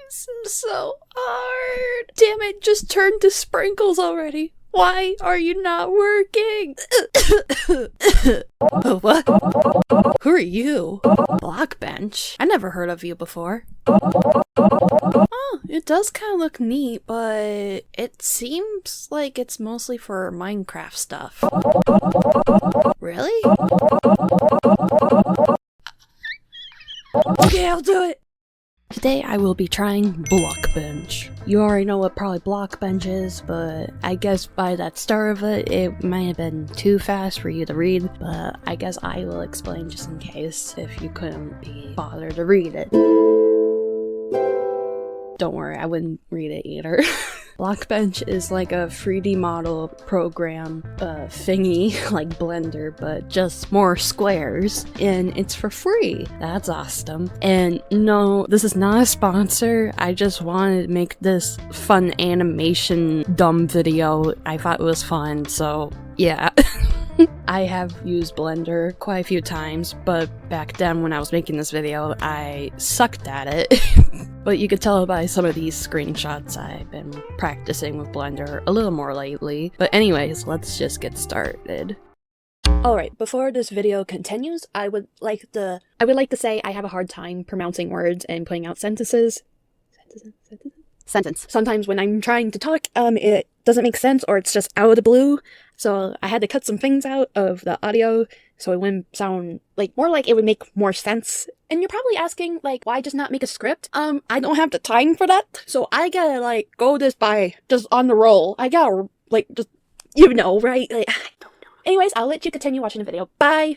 This is so hard. Damn it, just turned to sprinkles already. Why are you not working? What? Who are you? Blockbench? I never heard of you before. Oh, it does kind of look neat, but it seems like it's mostly for Minecraft stuff. Really? Okay, I'll do it! Today I will be trying Blockbench. You already know what probably Blockbench is, but I guess by that start of it, it might have been too fast for you to read, but I guess I will explain just in case if you couldn't be bothered to read it. Don't worry, I wouldn't read it either. Blockbench is like a 3D model program thingy, like Blender, but just more squares, and it's for free. That's awesome. And no, this is not a sponsor. I just wanted to make this fun animation dumb video. I thought it was fun, so yeah. I have used Blender quite a few times, but back then when I was making this video, I sucked at it. But you could tell by some of these screenshots I've been practicing with Blender a little more lately. But anyways, let's just get started. Alright, before this video continues, I would like to say I have a hard time pronouncing words and putting out sentences. Sentence. Sometimes when I'm trying to talk, it doesn't make sense or it's just out of the blue. So I had to cut some things out of the audio so it wouldn't sound more like it would make more sense. And you're probably asking, why just not make a script? I don't have the time for that. So I gotta, go this by just on the roll. I gotta, just, you know, right? I don't know. Anyways, I'll let you continue watching the video. Bye!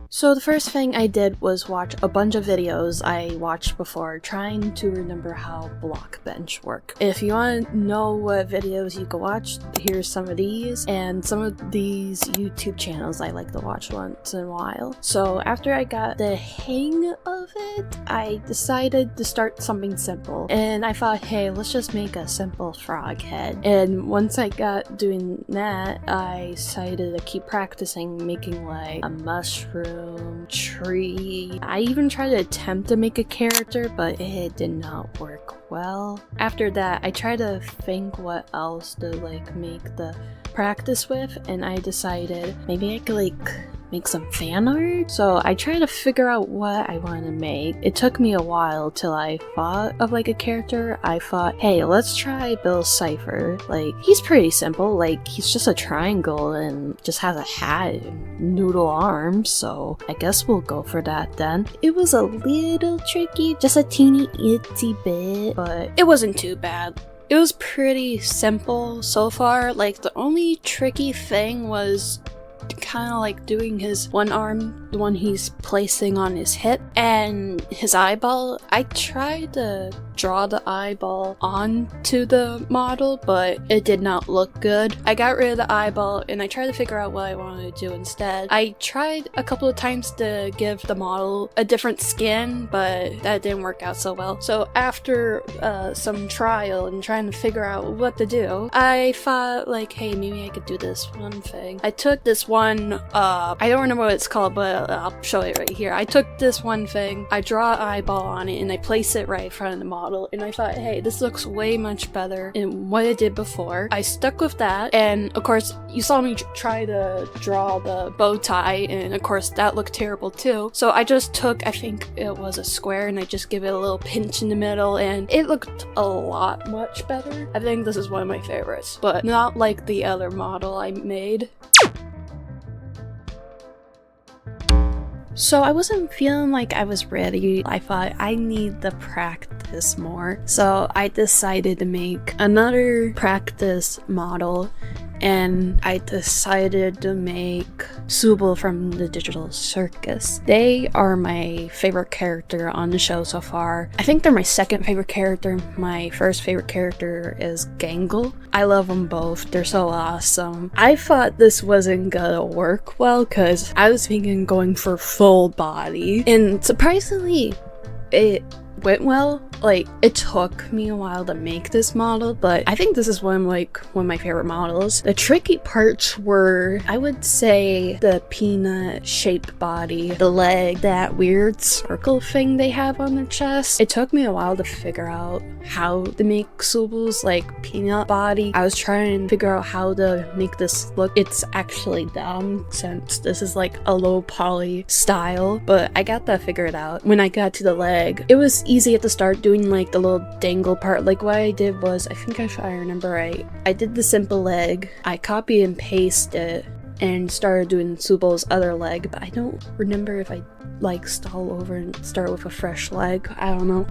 So the first thing I did was watch a bunch of videos I watched before, trying to remember how Blockbench work. If you want to know what videos you can watch, here's some of these, and some of these YouTube channels I like to watch once in a while. So after I got the hang of it, I decided to start something simple. And I thought, hey, let's just make a simple frog head. And once I got doing that, I decided to keep practicing making a mushroom, tree. I even tried to attempt to make a character, but it did not work well. After that, I tried to think what else to make the practice with, and I decided maybe I could make some fan art. So I tried to figure out what I wanted to make. It took me a while till I thought of a character. I thought, hey, let's try Bill Cipher. He's pretty simple. He's just a triangle and just has a hat and noodle arms, so I guess we'll go for that then. It was a little tricky, just a teeny itsy bit, but it wasn't too bad. It was pretty simple so far. The only tricky thing was kind of doing his one arm, the one he's placing on his hip, and his eyeball. I tried to draw the eyeball onto the model, but it did not look good. I got rid of the eyeball and I tried to figure out what I wanted to do instead. I tried a couple of times to give the model a different skin, but that didn't work out so well. So after some trial and trying to figure out what to do, I thought hey, maybe I could do this one thing. I took this one, I don't remember what it's called, but I'll show it right here. I took this one thing, I draw an eyeball on it, and I place it right in front of the model. And I thought, hey, this looks way much better than what I did before. I stuck with that, and of course, you saw me try to draw the bow tie, and of course, that looked terrible too. So I just took, I think it was a square, and I just give it a little pinch in the middle, and it looked a lot much better. I think this is one of my favorites, but not like the other model I made. So I wasn't feeling like I was ready. I thought I need to practice more. So I decided to make another practice model, and I decided to make Subal from the Digital Circus. They are my favorite character on the show so far. I think they're my second favorite character. My first favorite character is Gangle. I love them both. They're so awesome. I thought this wasn't gonna work well because I was thinking going for full body, and surprisingly, it went well. Like, it took me a while to make this model, but I think this is one of my favorite models. The tricky parts were, I would say, the peanut shaped body, the leg, that weird circle thing they have on the chest. It took me a while to figure out how to make Subel's like peanut body. I was trying to figure out how to make this look. It's actually dumb since this is like a low poly style, but I got that figured out. When I got to the leg, it was easy at the start doing like the little dangle part. Like what I did was, I think if I remember right, I did the simple leg, I copy and paste it and started doing Subel's other leg, but I don't remember if I like stall over and start with a fresh leg. I don't know.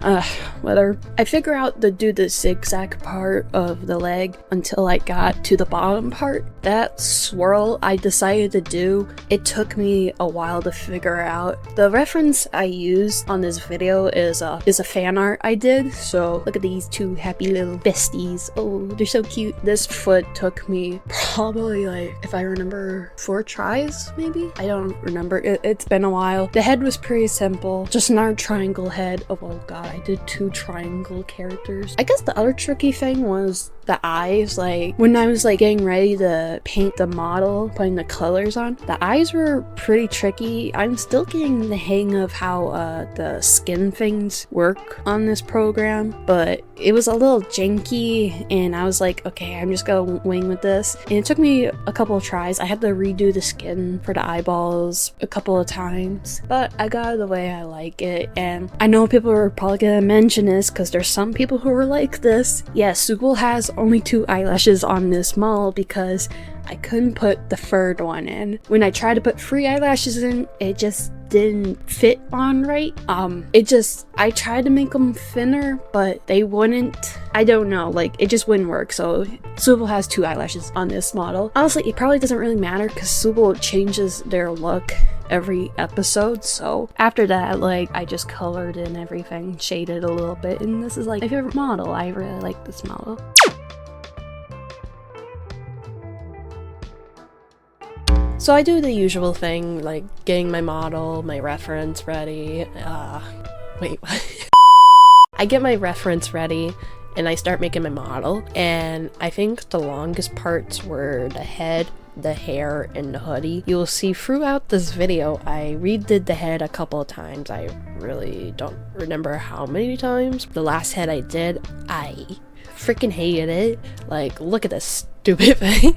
Whether I figure out to do the zigzag part of the leg until I got to the bottom part. That swirl I decided to do, it took me a while to figure out. The reference I used on this video is a fan art I did. So look at these two happy little besties. Oh, they're so cute. This foot took me probably like, if I remember, 4 tries maybe? I don't remember. It's been a while. The head was pretty simple, just another triangle head. Oh god, I did 2 triangle characters. I guess the other tricky thing was the eyes. Like when I was like getting ready to paint the model, putting the colors on, the eyes were pretty tricky. I'm still getting the hang of how the skin things work on this program, but it was a little janky and I was like, okay, I'm just gonna wing with this. And it took me a couple of tries. I had to redo the skin for the eyeballs a couple of times, but I got it the way I like it. And I know people are probably gonna mention this because there's some people who are like this. Yes, Subel has only 2 eyelashes on this model because I couldn't put the third one in. When I tried to put 3 eyelashes in, it just didn't fit on right. I tried to make them thinner, but they wouldn't. I don't know, like it just wouldn't work. So Subel has 2 eyelashes on this model. Honestly, it probably doesn't really matter because Subel changes their look every episode. So after that, like I just colored in everything, shaded a little bit, and this is like my favorite model. I really like this model. So I do the usual thing, like getting my model, my reference ready. Wait, what? I get my reference ready and I start making my model, and I think the longest parts were the head, the hair, and the hoodie. You'll see throughout this video I redid the head a couple of times. I really don't remember how many times. The last head I did, I freaking hated it. Like, look at this stupid thing.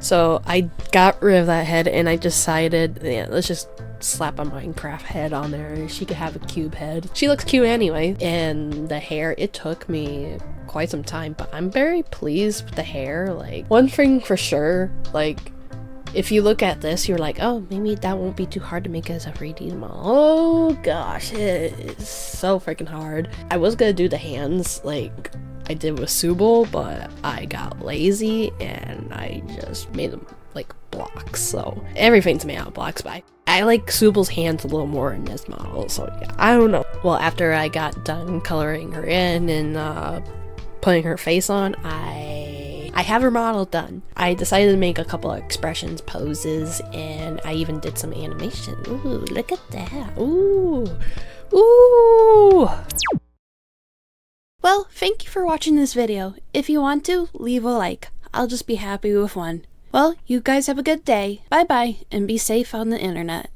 So I got rid of that head and I decided, yeah, let's just slap a Minecraft head on there. She could have a cube head. She looks cute anyway. And the hair, it took me quite some time, but I'm very pleased with the hair. Like, one thing for sure, like, if you look at this, you're like, oh, maybe that won't be too hard to make as a 3D model. Oh gosh, it is so freaking hard. I was gonna do the hands like I did with Subel, but I got lazy and I just made them like blocks. So everything's made out of blocks, but I like Subel's hands a little more in this model. So yeah, I don't know. Well, after I got done coloring her in and putting her face on, I have her model done. I decided to make a couple of expressions, poses, and I even did some animation. Ooh, look at that. Ooh. Ooh. Well, thank you for watching this video. If you want to, leave a like. I'll just be happy with one. Well, you guys have a good day. Bye bye, and be safe on the internet.